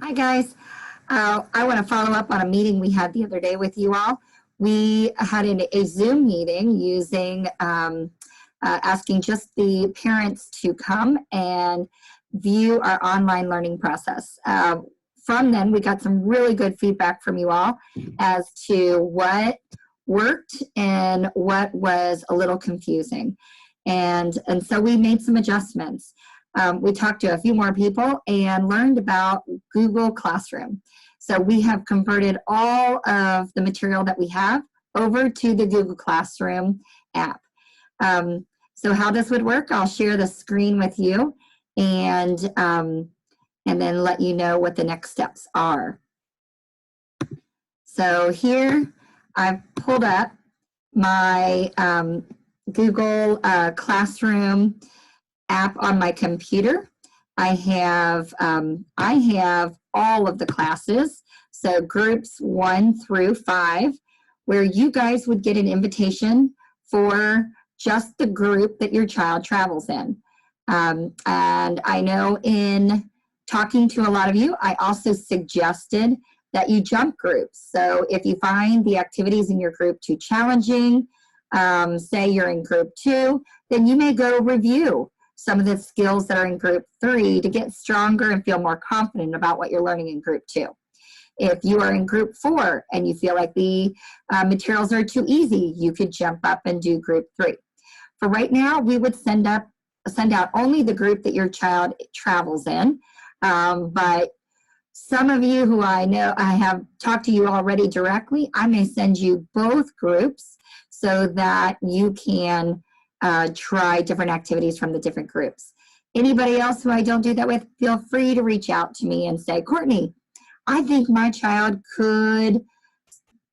Hi, guys. I want to follow up on a meeting we had the other day with you all. We had a Zoom meeting using asking just the parents to come and view our online learning process. From then, we got some really good feedback from you all as to what worked and what was a little confusing. And so we made some adjustments. We talked to a few more people and learned about Google Classroom. So we have converted all of the material that we have over to the Google Classroom app. So how this would work, I'll share the screen with you and then let you know what the next steps are. So here I've pulled up my Google Classroom app on my computer. I have all of the classes, so groups 1 through 5, where you guys would get an invitation for just the group that your child travels in. And I know in talking to a lot of you, I also suggested that you jump groups. So if you find the activities in your group too challenging, say you're in group 2, then you may go review some of the skills that are in group 3 to get stronger and feel more confident about what you're learning in group 2. If you are in group 4 and you feel like the materials are too easy, you could jump up and do group 3. For right now, we would send out only the group that your child travels in, but some of you who I know I have talked to you already directly, I may send you both groups so that you can try different activities from the different groups. Anybody else who I don't do that with, feel free to reach out to me and say, Courtney, I think my child could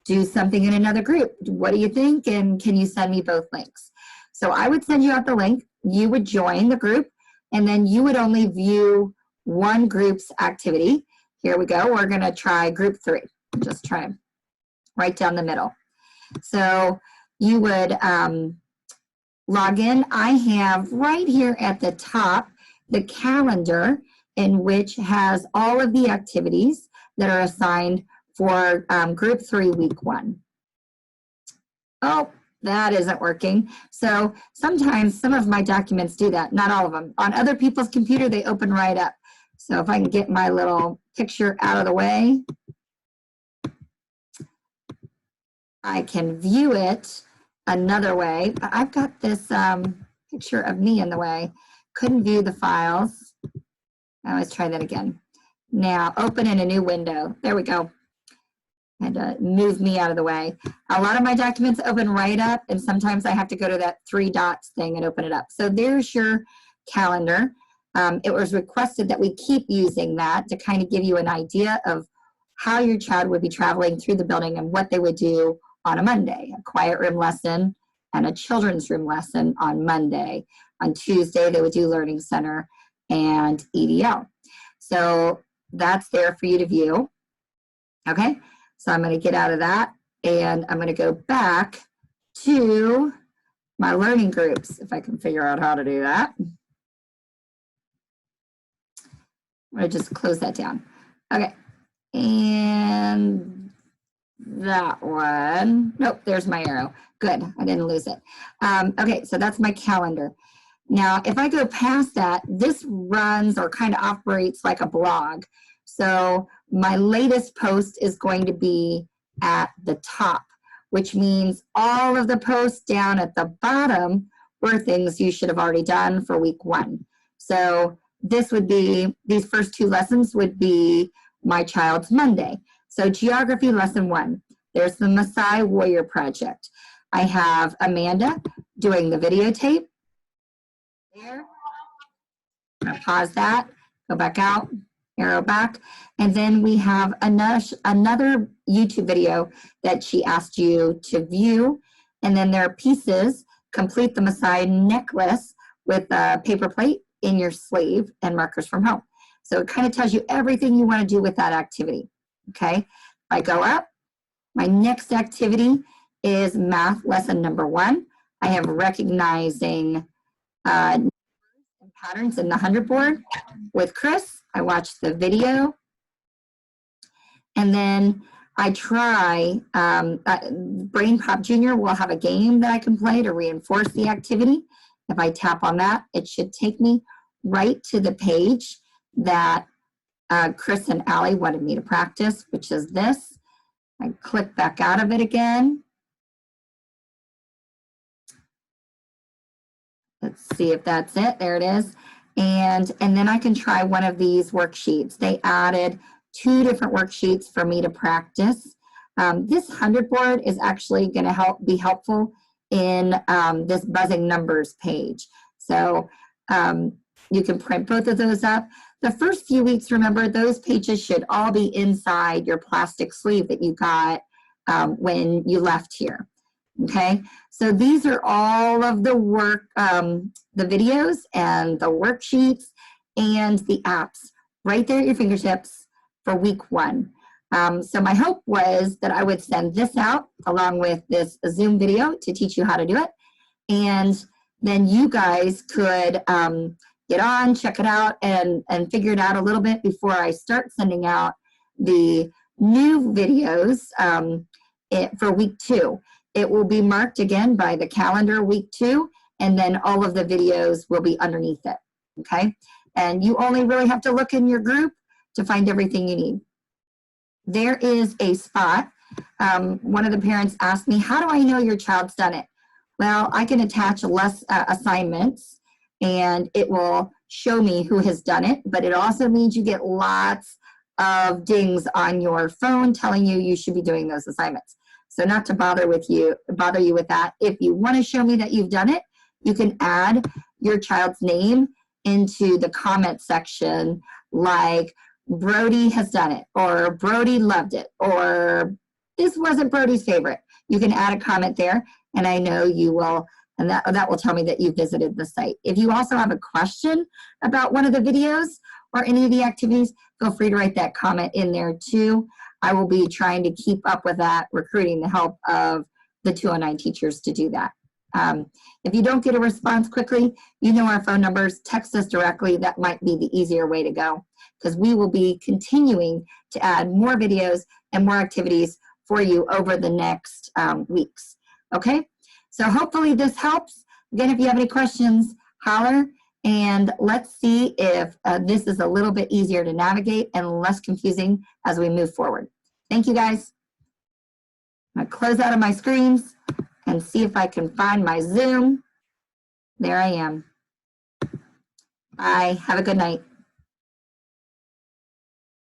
do something in another group. What do you think? And can you send me both links? So I would send you out the link. You would join the group, and then you would only view one group's activity. Here we go. We're going to try group 3. Just try right down the middle. So you would log in. I have right here at the top the calendar in which has all of the activities that are assigned for group 3 week 1. Oh, that isn't working. So sometimes some of my documents do that, not all of them. On other people's computer, they open right up. So if I can get my little picture out of the way, I can view it another way. But I've got this picture of me in the way. Couldn't view the files. Let's try that again. Now open in a new window. There we go. And move me out of the way. A lot of my documents open right up, and sometimes I have to go to that 3 dots thing and open it up. So there's your calendar. It was requested that we keep using that to kind of give you an idea of how your child would be traveling through the building and what they would do on a Monday. A quiet room lesson and a children's room lesson on Monday. On Tuesday, they would do Learning Center and EDL. So that's there for you to view. Okay, so I'm going to get out of that, and I'm going to go back to my learning groups, if I can figure out how to do that. I'm going to just close that down. Okay, and that one. Nope, there's my arrow. Good, I didn't lose it. Okay, so that's my calendar. Now, if I go past that, this runs or kind of operates like a blog. So my latest post is going to be at the top, which means all of the posts down at the bottom were things you should have already done for week 1. So this would be, these first 2 lessons would be my child's Monday. So geography lesson 1, there's the Maasai Warrior Project. I have Amanda doing the videotape. There. I'm going to pause that, go back out, arrow back, and then we have another YouTube video that she asked you to view, and then there are pieces, complete the Maasai necklace with a paper plate in your sleeve and markers from home. So it kind of tells you everything you want to do with that activity, okay? If I go up, my next activity is math lesson number 1. I have recognizing patterns in the 100 board with Chris. I watched the video And then I try, Brain Pop Junior will have a game that I can play to reinforce the activity. If I tap on that, it should take me right to the page that Chris and Allie wanted me to practice, which is this. I click back out of it again. Let's see if that's it. There it is. And then I can try one of these worksheets. They added 2 different worksheets for me to practice. This 100 board is actually going to be helpful in this buzzing numbers page. So you can print both of those up. The first few weeks, remember, those pages should all be inside your plastic sleeve that you got when you left here. Okay, so these are all of the work, the videos and the worksheets and the apps right there at your fingertips for week 1. So my hope was that I would send this out along with this Zoom video to teach you how to do it. And then you guys could get on, check it out, and figure it out a little bit before I start sending out the new videos for week 2. It will be marked again by the calendar week 2, and then all of the videos will be underneath it, okay? And you only really have to look in your group to find everything you need. There is a spot. One of the parents asked me, how do I know your child's done it? Well, I can attach less assignments, and it will show me who has done it, but it also means you get lots of dings on your phone telling you should be doing those assignments. So not to bother you with that. If you want to show me that you've done it, you can add your child's name into the comment section, like Brody has done it, or Brody loved it, or this wasn't Brody's favorite. You can add a comment there, and I know you will, and that will tell me that you visited the site. If you also have a question about one of the videos or any of the activities, feel free to write that comment in there too. I will be trying to keep up with that, recruiting the help of the 209 teachers to do that. If you don't get a response quickly, you know our phone numbers, text us directly. That might be the easier way to go, because we will be continuing to add more videos and more activities for you over the next weeks. Okay, so hopefully this helps. Again, if you have any questions, holler, and let's see if this is a little bit easier to navigate and less confusing as we move forward. Thank you, guys. I'm going to close out of my screens and see if I can find my Zoom. There I am. Bye. Have a good night.